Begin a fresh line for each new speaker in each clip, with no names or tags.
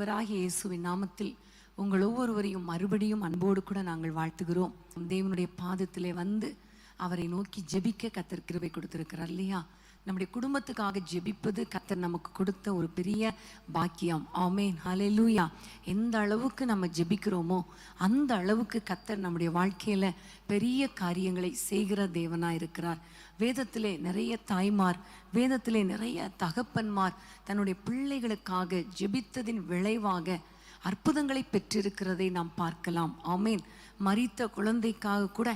ஆண்டவராகிய இயேசுவின் நாமத்தில் உங்கள் ஒவ்வொருவரையும் மறுபடியும் அன்போடு கூட நாங்கள் வாழ்த்துகிறோம். தேவனுடைய பாதத்திலே வந்து அவரை நோக்கி ஜெபிக்க கர்த்தர் கிருபை கொடுத்திருக்கிறார் இல்லையா? நம்முடைய குடும்பத்துக்காக ஜெபிப்பது கர்த்தர் நமக்கு கொடுத்த ஒரு பெரிய பாக்கியம். ஆமென், ஹல்லேலூயா. எந்த அளவுக்கு நம்ம ஜெபிக்கிறோமோ அந்த அளவுக்கு கர்த்தர் நம்முடைய வாழ்க்கையில பெரிய காரியங்களை செய்கிற தேவனாய் இருக்கிறார். வேதத்திலே நிறைய தாய்மார், வேதத்திலே நிறைய தகப்பன்மார் தன்னுடைய பிள்ளைகளுக்காக ஜெபித்ததின் விளைவாக அற்புதங்களை பெற்றிருக்கிறதை நாம் பார்க்கலாம். ஆமேன். மரித்த குழந்தைக்காக கூட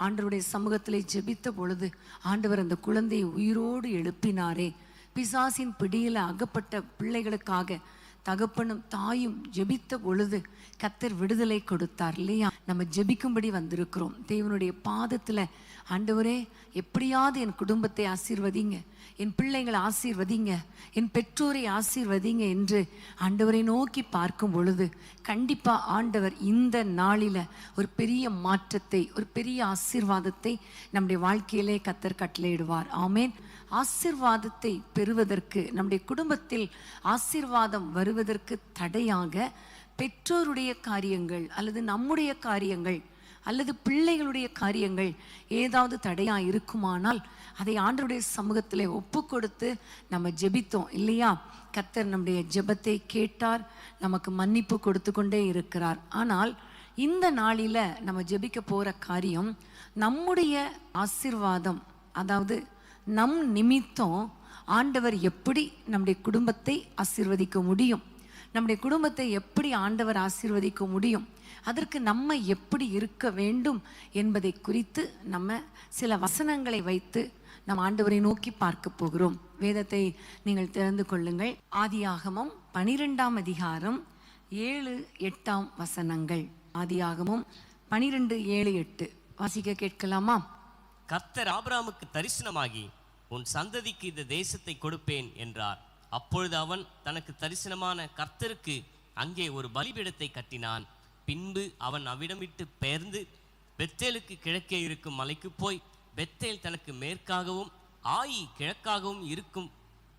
ஆண்டவருடைய சமூகத்திலே ஜெபித்த பொழுது ஆண்டவர் அந்த குழந்தையை உயிரோடு எழுப்பினாரே. பிசாசின் பிடியில அகப்பட்ட பிள்ளைகளுக்காக தகப்பனும் தாயும் ஜெபித்த பொழுது கர்த்தர் விடுதலை கொடுத்தார் இல்லையா? நம்ம ஜெபிக்கும்படி வந்திருக்கிறோம். தேவனுடைய பாதத்துல ஆண்டவரே எப்படியாவது என் குடும்பத்தை ஆசீர்வதிங்க, என் பிள்ளைங்களை ஆசீர்வதிங்க, என் பெற்றோரை ஆசீர்வதிங்க என்று ஆண்டவரை நோக்கி பார்க்கும் பொழுது கண்டிப்பா ஆண்டவர் இந்த நாளில ஒரு பெரிய மாற்றத்தை, ஒரு பெரிய ஆசீர்வாதத்தை நம்முடைய வாழ்க்கையிலே கர்த்தர் கட்டளையிடுவார். ஆமேன். ஆசீர்வாதத்தை பெறுவதற்கு, நம்முடைய குடும்பத்தில் ஆசீர்வாதம் வருவதற்கு தடையாக பெற்றோருடைய காரியங்கள் அல்லது நம்முடைய காரியங்கள் அல்லது பிள்ளைகளுடைய காரியங்கள் ஏதாவது தடையா இருக்குமானால் அதை ஆண்டவருடைய சமூகத்திலே ஒப்பு கொடுத்து நம்ம ஜெபித்தோம் இல்லையா? கர்த்தர் நம்முடைய ஜெபத்தை கேட்டார், நமக்கு மன்னிப்பு கொடுத்து கொண்டே இருக்கிறார். ஆனால் இந்த நாளில நம்ம ஜெபிக்க போற காரியம் நம்முடைய ஆசீர்வாதம், அதாவது நம் நிமித்தம் ஆண்டவர் எப்படி நம்முடைய குடும்பத்தை ஆசீர்வதிக்க முடியும், நம்முடைய குடும்பத்தை எப்படி ஆண்டவர் ஆசீர்வதிக்க முடியும், அதற்கு நம்ம எப்படி இருக்க வேண்டும் என்பதை குறித்து நம்ம சில வசனங்களை வைத்து நம் ஆண்டவரை நோக்கி பார்க்க போகிறோம். வேதத்தை நீங்கள் திறந்து கொள்ளுங்கள். ஆதியாகமம் 12ஆம் அதிகாரம் 7-8 வசனங்கள். ஆதியாகமம் 12:7-8 வாசிக்க கேட்கலாமா?
கர்த்தர் ஆபிரகாமுக்கு தரிசனமாகி, உன் சந்ததிக்கு இந்த தேசத்தை கொடுப்பேன் என்றார். அப்பொழுது அவன் தனக்கு தரிசனமான கர்த்தருக்கு அங்கே ஒரு பலிபீடத்தை கட்டினான். பின்பு அவன் அவ்விடம் விட்டு பெயர்ந்து பெத்தேலுக்கு கிழக்கே இருக்கும் மலைக்கு போய் பெத்தேல் தனக்கு மேற்காகவும் ஆயி கிழக்காகவும் இருக்கும்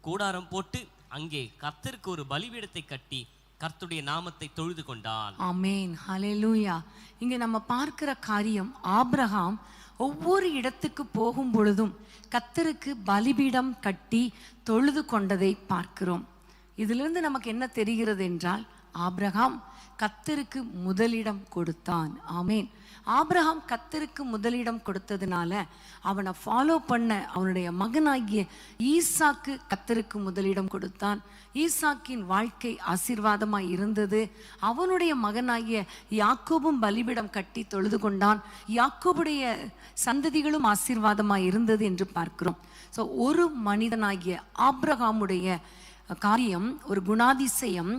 கூடாரம் போட்டு அங்கே கர்த்தருக்கு ஒரு பலிபீடத்தை கட்டி கர்த்தருடைய நாமத்தை தொழுது கொண்டான். ஆமென், ஹல்லேலூயா. இங்க நம்ம பார்க்கிற காரியம், ஆபிரகாம் ஒவ்வொரு இடத்துக்கு போகும் பொழுதும் கர்த்தருக்கு பலிபீடம் கட்டி தொழுது கொண்டதை பார்க்கிறோம். இதிலிருந்து நமக்கு என்ன தெரிகிறது என்றால், ஆபிரகாம் கர்த்தருக்கு முதலிடம் கொடுத்தான். ஆமேன். ஆபிரகாம் கர்த்தருக்கு முதலிடம் கொடுத்ததுனால அவனை ஃபாலோ பண்ண அவனுடைய மகனாகிய ஈசாக்கு கர்த்தருக்கு முதலிடம் கொடுத்தான். ஈசாக்கின் வாழ்க்கை ஆசீர்வாதமாய் இருந்தது. அவனுடைய மகனாகிய யாக்கோபும் பலிபீடம் கட்டி தொழுது கொண்டான். யாக்கோபுடைய சந்ததிகளும் ஆசீர்வாதமாய் இருந்தது என்று பார்க்கிறோம். ஸோ ஒரு மனிதனாகிய ஆபிரகாமுடைய காரியம், ஒரு குணாதிசயம்,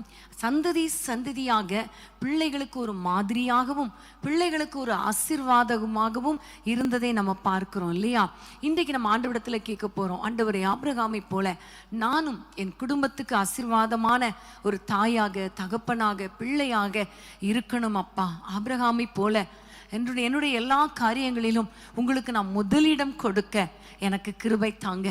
சந்ததி சந்ததியாக பிள்ளைகளுக்கு ஒரு மாதிரியாகவும் பிள்ளைகளுக்கு ஒரு ஆசீர்வாதமாகவும் இருந்ததை நம்ம பார்க்கிறோம் இல்லையா? இன்றைக்கு நம்ம ஆண்டவரிடத்துல கேட்க போறோம், ஆண்டவரே ஆபிரகாமை போல நானும் என் குடும்பத்துக்கு ஆசீர்வாதமான ஒரு தாயாக, தகப்பனாக, பிள்ளையாக இருக்கணும் அப்பா. ஆபிரகாமை போல என்னுடைய எல்லா காரியங்களிலும் உங்களுக்கு நான் முதலிடம் கொடுக்க எனக்கு கிருபை தாங்க.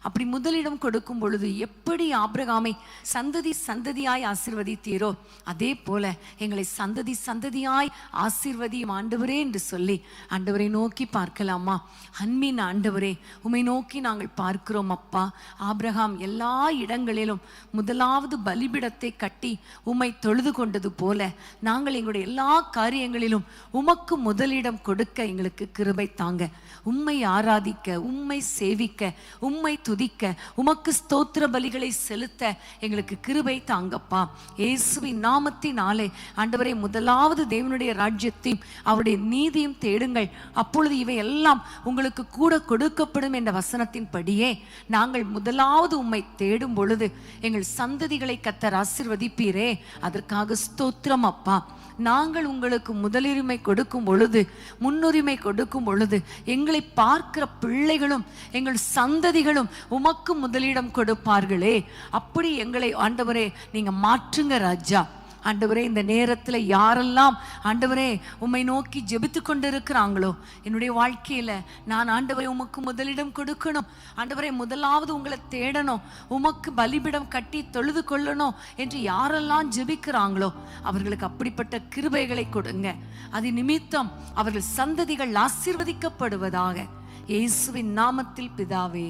அப்படி முதலிடம் கொடுக்கும் பொழுது எப்படி ஆபிரகாமை சந்ததி சந்ததியாய் ஆசீர்வதித்தீரோ அதே போல எங்களை சந்ததி சந்ததியாய் ஆசீர்வதியும் ஆண்டவரே என்று சொல்லி ஆண்டவரை நோக்கி பார்க்கலாமா? அன்பின் ஆண்டவரே, உம்மை நோக்கி நாங்கள் பார்க்கிறோம் அப்பா. ஆபிரகாம் எல்லா இடங்களிலும் முதலாவது பலிபீடத்தை கட்டி உம்மை தொழுது கொண்டது போல நாங்கள் எங்களுடைய எல்லா காரியங்களிலும் உமக்கு முதலிடம் கொடுக்க எங்களுக்கு கிருபை தாங்க. உம்மை ஆராதிக்க, உம்மை சேவிக்க, உம்மை துதிக்க, உமக்கு ஸ்தோத்திர பலிகளை செலுத்த எங்களுக்கு கிருபை தாங்கப்பா. இயேசுவின் நாமத்தினாலே ஆண்டவரே, முதலாவது தேவனுடைய ராஜ்யத்தையும் அவருடைய நீதியும் தேடுங்கள், அப்பொழுது இவை எல்லாம் உங்களுக்கு கூட கொடுக்கப்படும் என்ற வசனத்தின்படியே நாங்கள் முதலாவது உம்மை தேடும் பொழுது எங்கள் சந்ததிகளை கர்த்தர் ஆசீர்வதிப்பீரே, அதற்காக ஸ்தோத்திரம் அப்பா. நாங்கள் உங்களுக்கு முதலுரிமை கொடுக்கும் பொழுது, முன்னுரிமை கொடுக்கும் பொழுது எங்களை பார்க்கிற பிள்ளைகளும் எங்கள் சந்ததிகளும் உமக்கு முதலிடம் கொடுப்பார்களே. அப்படி எங்களை ஆண்டவரே நீங்க மாற்றுங்க ராஜா.
ஆண்டவரே, இந்த நேரத்தில் யாரெல்லாம் ஆண்டவரே உம்மை நோக்கி ஜெபித்து கொண்டு இருக்கிறாங்களோ, என்னுடைய வாழ்க்கையில் நான் ஆண்டவரே உமக்கு முதலிடம் கொடுக்கணும், ஆண்டவரே முதலாவது உங்களை தேடணும், உமக்கு பலிபிடம் கட்டி தொழுது கொள்ளணும் என்று யாரெல்லாம் ஜெபிக்கிறாங்களோ அவர்களுக்கு அப்படிப்பட்ட கிருபைகளை கொடுங்க. அது நிமித்தம் அவர்கள் சந்ததிகள் ஆசீர்வதிக்கப்படுவதாக. இயேசுவின் நாமத்தில் பிதாவே,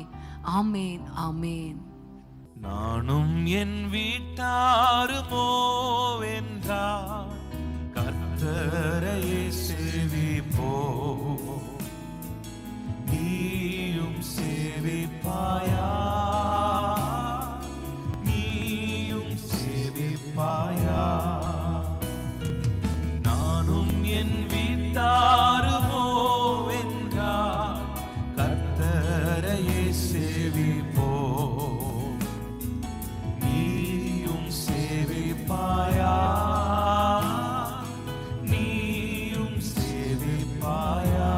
ஆமேன், ஆமேன்.
நானும் என் வீட்டாருமோ என்றார் கர்த்தரையே சேவிப்போ, நீயும் சேவிப்பாயா, நீயும் சேவிப்பாயா. நானும் என் வீட்டாருமோ என்றார் கர்த்தரையே சேவிப்போ, சேவிப்பாயா, நீயும் சேவிப்பாயா.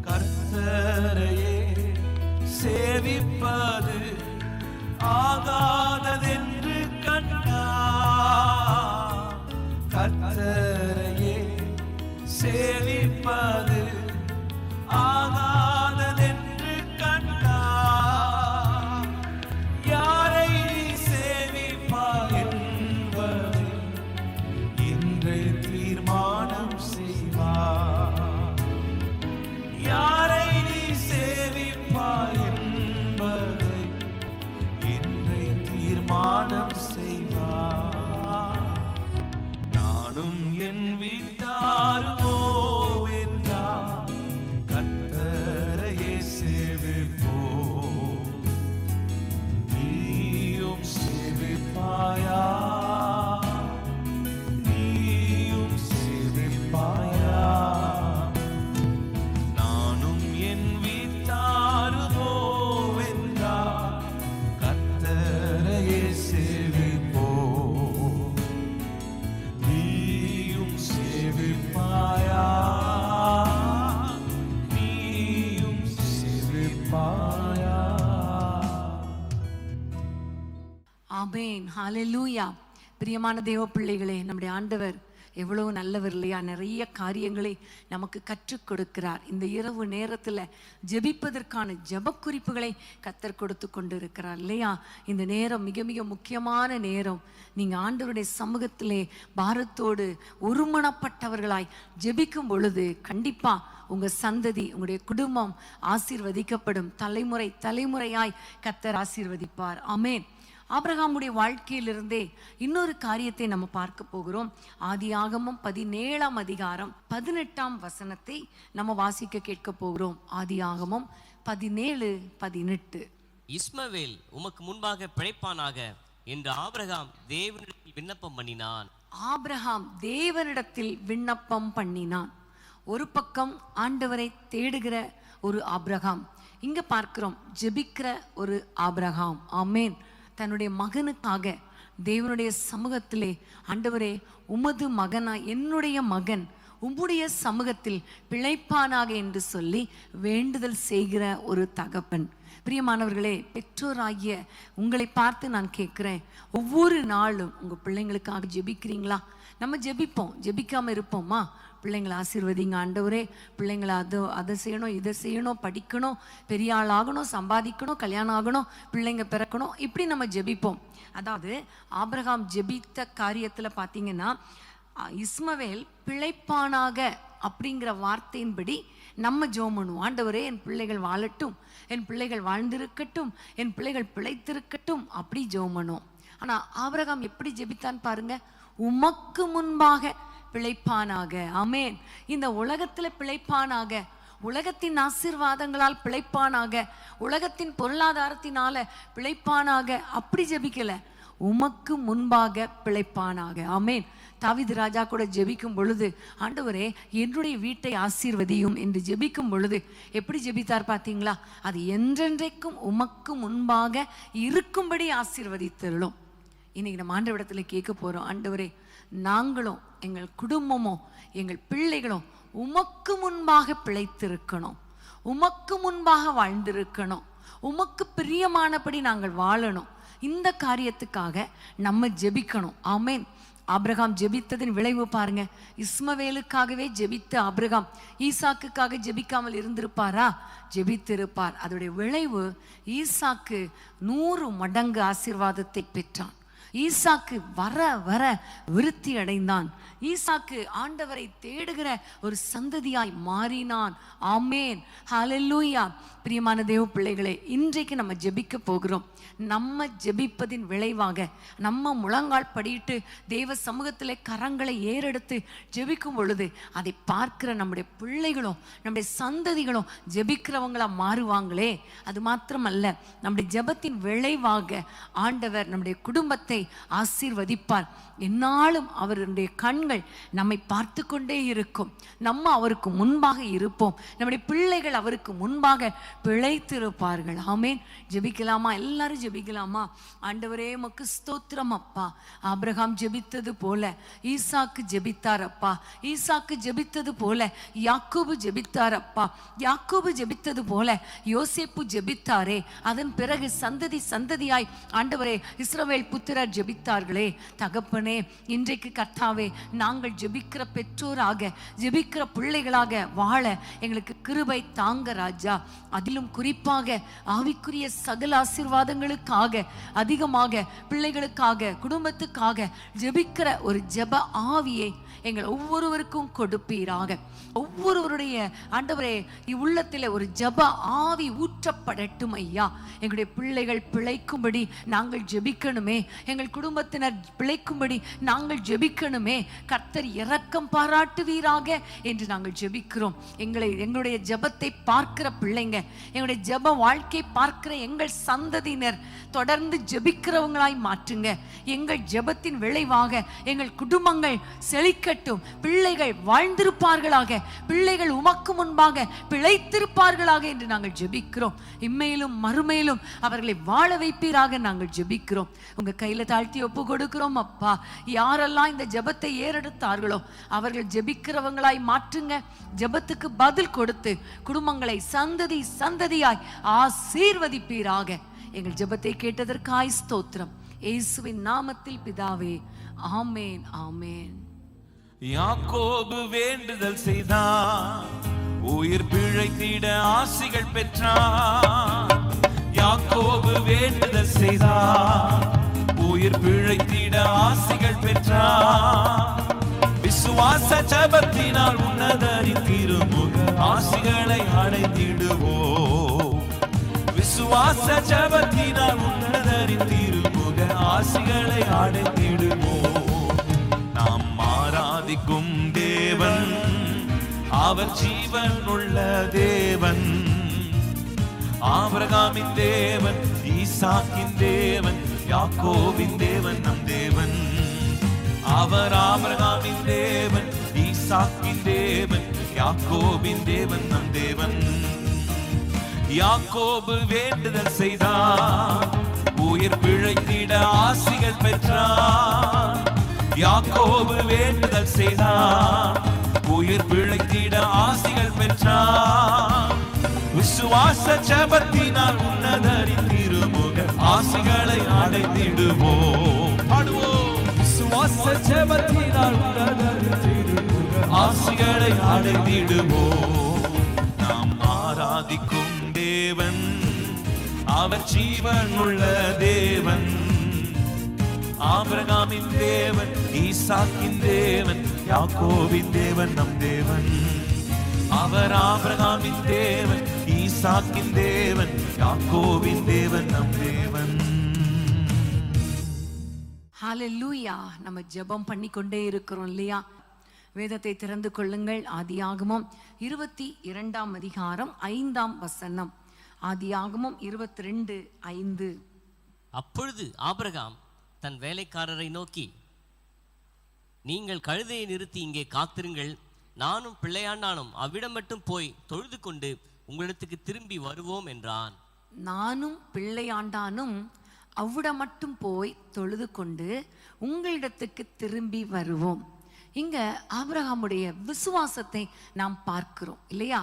கர்த்தரையே சேவிப்பது ஆகாததென்று கண்டா, கர்த்தரையே சேவிப்பது ஆகாததென்று கண்டா. யாரை தீர்மானம் செய்வார், யாரை நீ சேவிப்பாய் என்பதை இன்றை தீர்மானம் செய்வார். நானும் என் வீட்டாருமோ என்றார் கர்த்தரையே சேவிப்போ, நீயும் சேவிப்பாயா,
ஆமென், ஹல்லேலூயா. பிரியமான தேவ பிள்ளைகளே, நம்முடைய ஆண்டவர் எவ்வளவு நல்லவர் இல்லையா? நிறைய காரியங்களை நமக்கு கற்றுக் கொடுக்கிறார். இந்த இரவு நேரத்தில் ஜெபிப்பதற்கான ஜெப குறிப்புகளை கர்த்தர் கொடுத்து கொண்டு இருக்கிறார் இல்லையா? இந்த நேரம் மிக மிக முக்கியமான நேரம். நீங்கள் ஆண்டவருடைய சமூகத்திலே பாரத்தோடு ஒருமனப்பட்டவர்களாய் ஜெபிக்கும் பொழுது கண்டிப்பாக உங்கள் சந்ததி, உங்களுடைய குடும்பம் ஆசீர்வதிக்கப்படும். தலைமுறை தலைமுறையாய் கர்த்தர் ஆசீர்வதிப்பார். ஆமென். ஆபிரகாமுடைய வாழ்க்கையிலிருந்தே இன்னொரு காரியத்தை நம்ம பார்க்க போகிறோம். ஆதியாகமம் 17ஆம் அதிகாரம் 18ஆம் வசனத்தை நம்ம வாசிக்க கேட்க போகிறோம். ஆதியாகமம் 17:18.
இஸ்மவேல் உமக்கு முன்பாக பிழைப்பானாக என்று ஆபிரகாம் தேவனிடத்தில் விண்ணப்பம் பண்ணினான்.
ஆபிரகாம் தேவனிடத்தில் விண்ணப்பம் பண்ணினான். ஒரு பக்கம் ஆண்டவரை தேடுகிற ஒரு ஆபிரகாம், இங்க பார்க்கிறோம் ஜெபிக்கிற ஒரு ஆபிரகாம். ஆமென். தன்னுடைய மகனுக்காக தேவனுடைய சமூகத்திலே, ஆண்டவரே உமது மகனா, என்னுடைய மகன் உம்முடைய சமூகத்தில் பிழைப்பானாக என்று சொல்லி வேண்டுதல் செய்கிற ஒரு தகப்பன். பிரியமானவர்களே, பெற்றோராகிய உங்களை பார்த்து நான் கேட்குறேன், ஒவ்வொரு நாளும் உங்கள் பிள்ளைங்களுக்காக ஜெபிக்கிறீங்களா? நம்ம ஜெபிப்போம், ஜெபிக்காமல் இருப்போமா? பிள்ளைங்களை ஆசீர்வதிங்க ஆண்டவரே, பிள்ளைங்களை அதை செய்யணும், இதை செய்யணும், படிக்கணும், பெரிய ஆள் ஆகணும், சம்பாதிக்கணும், கல்யாணம் ஆகணும், பிள்ளைங்க பிறக்கணும், இப்படி நம்ம ஜெபிப்போம். அதாவது ஆபிரகாம் ஜெபித்த காரியத்தில் பார்த்தீங்கன்னா, இஸ்மவேல் பிழைப்பானாக அப்படிங்கிற வார்த்தையின்படி நம்ம ஜெபம் பண்ணுவோம். ஆண்டவரே என் பிள்ளைகள் வாழட்டும், என் பிள்ளைகள் வாழ்ந்திருக்கட்டும், என் பிள்ளைகள் பிழைத்திருக்கட்டும், அப்படி ஜெபம் பண்ணுவோம். ஆனால் ஆபிரகாம் எப்படி ஜெபித்தான் பாருங்க, உமக்கு முன்பாக பிழைப்பானாக. ஆமென். இந்த உலகத்துல பிழைப்பானாக, உலகத்தின் ஆசீர்வாதங்களால் பிழைப்பானாக, உலகத்தின் பொருளாதாரத்தினால பிழைப்பானாக, அப்படி ஜெபிக்கல, உமக்கு முன்பாக பிழைப்பானாக. ஆமென். தாவீது ராஜா கூட ஜெபிக்கும் பொழுது, ஆண்டவரே என்னுடைய வீட்டை ஆசீர்வதியும் என்று ஜெபிக்கும் பொழுது எப்படி ஜெபித்தார் பார்த்தீங்களா? அது என்றென்றைக்கும் உமக்கு முன்பாக இருக்கும்படி ஆசீர்வதித்தருளும். இன்னைக்கு நம்ம ஆண்டவரிடத்துல கேட்க போறோம், ஆண்டவரே நாங்களும் எங்கள் குடும்பமும் எங்கள் பிள்ளைகளும் உமக்கு முன்பாக பிழைத்திருக்கணும், உமக்கு முன்பாக வாழ்ந்திருக்கணும், உமக்கு பிரியமானபடி நாங்கள் வாழணும். இந்த காரியத்துக்காக நம்ம ஜெபிக்கணும். ஆமென். ஆபிரகாம் ஜெபித்ததின் விளைவு பாருங்க. இஸ்மவேலுக்காகவே ஜெபித்த ஆபிரகாம் ஈசாக்குக்காக ஜெபிக்காமல் இருந்திருப்பாரா? ஜெபித்திருப்பார். அதோடைய விளைவு ஈசாக்கு 100 மடங்கு ஆசீர்வாதத்தை பெற்றான். ஈசாக்கு வர வர விருத்தி அடைந்தான். ஈசாக்கு ஆண்டவரை தேடுகிற ஒரு சந்ததியாய் மாறினான். ஆமேன், ஹல்லேலூயா. பிரியமான தேவ பிள்ளைகளே, இன்றைக்கு நம்ம ஜெபிக்க போகிறோம். நம்ம ஜெபிப்பதின் விளைவாக நம்ம முழங்கால் படியிட்டு தேவ சமூகத்திலே கரங்களை ஏறெடுத்து ஜெபிக்கும் பொழுது அதை பார்க்கிற நம்முடைய பிள்ளைகளும் நம்முடைய சந்ததிகளும் ஜெபிக்கிறவங்களா மாறுவாங்களே. அது மாத்திரமல்ல, நம்முடைய ஜெபத்தின் விளைவாக ஆண்டவர் நம்முடைய குடும்பத்தை ஆசீர்வதிப்பார். என்னாலும் அவருடைய கண்கள் நம்மை பார்த்து கொண்டே இருக்கும். நம்ம அவருக்கு முன்பாக இருப்போம். நம்முடைய பிள்ளைகள் அவருக்கு முன்பாக பிழைத்திருப்பார்கள். ஆமேன். ஜெபிக்கலாமா? எல்லாரும் ஜெபிக்கலாமா? ஆண்டவரே உமக்கு ஸ்தோத்திரம் அப்பா. ஆபிரகாம் ஜெபித்தது போல ஈசாக்கு ஜெபித்தார் அப்பா. ஈசாக்கு ஜெபித்தது போல யாக்கோபு ஜெபித்தார் அப்பா. யாக்கோபு ஜெபித்தது போல யோசேப்பு ஜெபித்தாரே. அதன் பிறகு சந்ததி சந்ததியாய் ஆண்டவரே இஸ்ரவேல் புத்திரர் ஜெபித்தார்களே. தகப்பனே, இன்றைக்கு கர்த்தாவே, நாங்கள் ஜெபிக்கிற பெற்றோராக ஜெபிக்கிற பிள்ளைகளாக வாழ எங்களுக்கு கிருபை தாங்க ராஜா. அதிலும் குறிப்பாக ஆவிக்குரிய சகல ஆசீர்வாதங்களுக்காக அதிகமாக பிள்ளைகளுக்காக குடும்பத்துக்காக ஜெபிக்கிற ஒரு ஜெப ஆவியை எங்கள் ஒவ்வொருவருக்கும் கொடுப்பீராக. ஒவ்வொருவருடைய ஆண்டவரே இவ்வுள்ளத்தில் ஒரு ஜெப ஆவி ஊற்றப்படட்டும் ஐயா. எங்களுடைய பிள்ளைகள் பிழைக்கும்படி நாங்கள் ஜெபிக்கணுமே. எங்கள் குடும்பத்தினர் பிழைக்கும்படி நாங்கள் ஜெபிக்கணுமே. கர்த்தர் இரக்கம் பாராட்டுவீராக என்று நாங்கள் ஜெபிக்கிறோம். எங்களுடைய ஜெபத்தை பார்க்கிற பிள்ளைங்க, எங்களுடைய ஜெப வாழ்க்கை பார்க்கிற எங்கள் சந்ததியினர் தொடர்ந்து ஜெபிக்கிறவங்களாய் மாற்றுங்க. எங்கள் ஜெபத்தின் விளைவாக எங்கள் குடும்பங்கள் செழிக்கட்டும். பிள்ளைகள் வாழ்ந்திருப்பார்களாக, பிள்ளைகள் உமக்கு முன்பாக பிழைத்திருப்பார்களாக என்று நாங்கள் ஜெபிக்கிறோம். இம்மையிலும் மறுமையிலும் அவர்களை வாழ வைப்பீராக நாங்கள் ஜெபிக்கிறோம். உங்க கையில தாழ்த்தி ஒப்பு கொடுக்கிறோம் அப்பா. யாரெல்லாம் இந்த ஜெபத்தை ஏறெடுத்தார்களோ அவர்கள் ஜெபிக்கிறவங்களாய் மாற்றுங்க. ஜெபத்துக்கு பதில் கொடுத்து குடும்பங்களை சந்ததி சந்ததியாய் ஆசீர்வதிப்பீராக. எங்கள் ஜெபத்தை கேட்டதற்காய் ஸ்தோத்திரம். இயேசுவின் நாமத்தில் பிதாவே, ஆமேன், ஆமேன்.
யாக்கோபு வேண்டுதல் செய்தான், உயிர் பிழைத்திட ஆசிகள் பெற்றான். யாக்கோபு வேண்டுதல் செய்தான், உயிர் பிழைத்திட ஆசிகள் பெற்றான். விசுவாச ஜெபத்தினால் உன்னதரின் திருமுக ஆசிகளை அடைந்திடுவோம். விசுவாச ஜெபத்தினால் உன்னதரின் திருமுக ஆசிகளை அடைந்திடுவோம். நாம் ஆராதிக்கும் தேவன் அவர் ஜீவன் உள்ள தேவன். ஆபிரகாமின் தேவன், ஈசாக்கின் தேவன், யாக்கோபின் தேவன் நம் தேவன். அவர் ஆபிரகாமின் தேவன், ஈசாக்கின் தேவன், யாக்கோபின் தேவன் நம் தேவன். யாக்கோபு வேண்டுதல் செய்தார், உயிர் பிழைத்திட ஆசிகள் பெற்றார். யாக்கோபு வேண்டுதல் செய்தார், உயிர் பிழைத்திட ஆசிகள் பெற்றார். விசுவாச ஜெபத்தினால் உன்னதரின் திருமுக ஆசிகளை அடைந்திடுவோம். பாடுவோம். விசுவாச ஜெபத்தினால் உன்னதரின் திருமுக ஆசிகளை அடைந்திடுவோம். நாம் ஆராதிக்கும் தேவன் அவர் ஜீவன் உள்ள தேவன். ஆபிரகாமின் தேவன், ஈசாக்கின் தேவன், யாக்கோபின் தேவன் நம் தேவன். அவர் ஆபிரகாமின் தேவன், ஈசாக்கின் தேவன், யாக்கோபின் தேவன் நம் தேவன்.
ஹல்லேலூயா. நம்ம ஜெபம் பண்ணி கொண்டே இருக்கிறோம் இல்லையா? வேதத்தை திறந்து கொள்ளுங்கள். ஆதியாகமம் 22ஆம் அதிகாரம் 5ஆம் வசனம். ஆதியாகமம் 22:5.
அப்பொழுது ஆபிரகாம் தன் வேலைக்காரரை நோக்கி, நீங்கள் கழுதையை நிறுத்தி இங்கே காத்திருங்கள், நானும் பிள்ளையாண்டானும் அவ்விடம் மட்டும் போய் தொழுது கொண்டு உங்களிடத்துக்கு திரும்பி வருவோம் என்றான்.
நானும் பிள்ளையாண்டானும் அவ்விடம் மட்டும் போய் தொழுது கொண்டு உங்களிடத்துக்கு திரும்பி வருவோம். இங்க ஆபிரகாமுடைய விசுவாசத்தை நாம் பார்க்கிறோம் இல்லையா?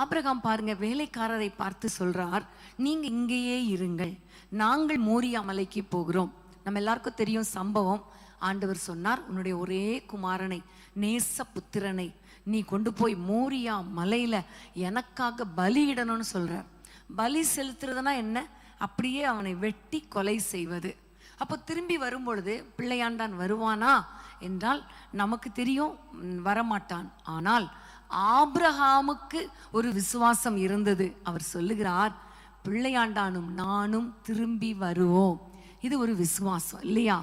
ஆபிரகாம் பாருங்க, வேலைக்காரரை பார்த்து சொல்றார், நீங்க இங்கேயே இருங்கள், நாங்கள் மோரியா மலைக்கு போகிறோம். நம்ம எல்லாருக்கும் தெரியும் சம்பவம். ஆண்டவர் சொன்னார், உன்னுடைய ஒரே குமாரனை, நேச புத்திரனை நீ கொண்டு போய் மோரியா மலையில எனக்காக பலியிடணும்னு சொல்றார். பலி செலுத்துறதுனா என்ன? அப்படியே அவனை வெட்டி கொலை செய்வது. அப்போ திரும்பி வரும்பொழுது பிள்ளையாண்டான் வருவானா என்றால் நமக்கு தெரியும், வரமாட்டான். ஆனால் ஆபிரகாமுக்கு ஒரு விசுவாசம் இருந்தது. அவர் சொல்லுகிறார், பிள்ளையாண்டானும் நானும் திரும்பி வருவோம். இது ஒரு விசுவாசம் இல்லையா?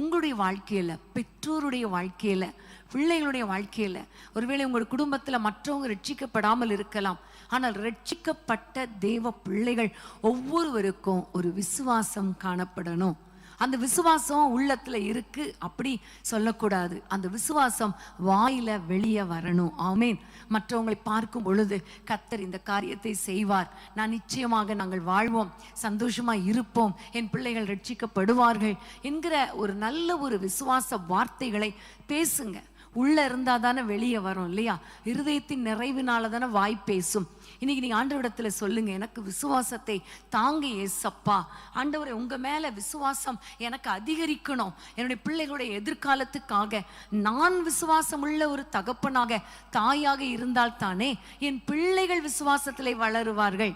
உங்களுடைய வாழ்க்கையில, பெற்றோருடைய வாழ்க்கையில, பிள்ளைகளுடைய வாழ்க்கையில, ஒருவேளை உங்கள் குடும்பத்தில் மற்றவங்க ரட்சிக்கப்படாமல் இருக்கலாம். ஆனால் ரட்சிக்கப்பட்ட தேவ பிள்ளைகள் ஒவ்வொருவருக்கும் ஒரு விசுவாசம் காணப்படணும். அந்த விசுவாசம் உள்ளத்துல இருக்கு அப்படி சொல்லக்கூடாது. அந்த விசுவாசம் வாயில வெளியே வரணும். ஆமேன். மற்றவங்களை பார்க்கும் பொழுது கர்த்தர் இந்த காரியத்தை செய்வார், நான் நிச்சயமாக நாங்கள் வாழ்வோம், சந்தோஷமா இருப்போம், என் பிள்ளைகள் ரட்சிக்கப்படுவார்கள் என்கிற ஒரு நல்ல ஒரு விசுவாச வார்த்தைகளை பேசுங்க. உள்ள இருந்தா தானே வெளியே வரும் இல்லையா? இருதயத்தின் நிறைவினால தானே வாய் பேசும். இன்னைக்கு நீங்க ஆண்டவரிடத்துல சொல்லுங்க, எனக்கு விசுவாசத்தை தாங்க ஏசப்பா. ஆண்டவரே, உங்க மேல விசுவாசம் எனக்கு அதிகரிக்கணும். என்னுடைய பிள்ளைகளுடைய எதிர்காலத்துக்காக நான் விசுவாசம் உள்ள ஒரு தகப்பனாக, தாயாக இருந்தால் தானே என் பிள்ளைகள் விசுவாசத்திலே வளருவார்கள்.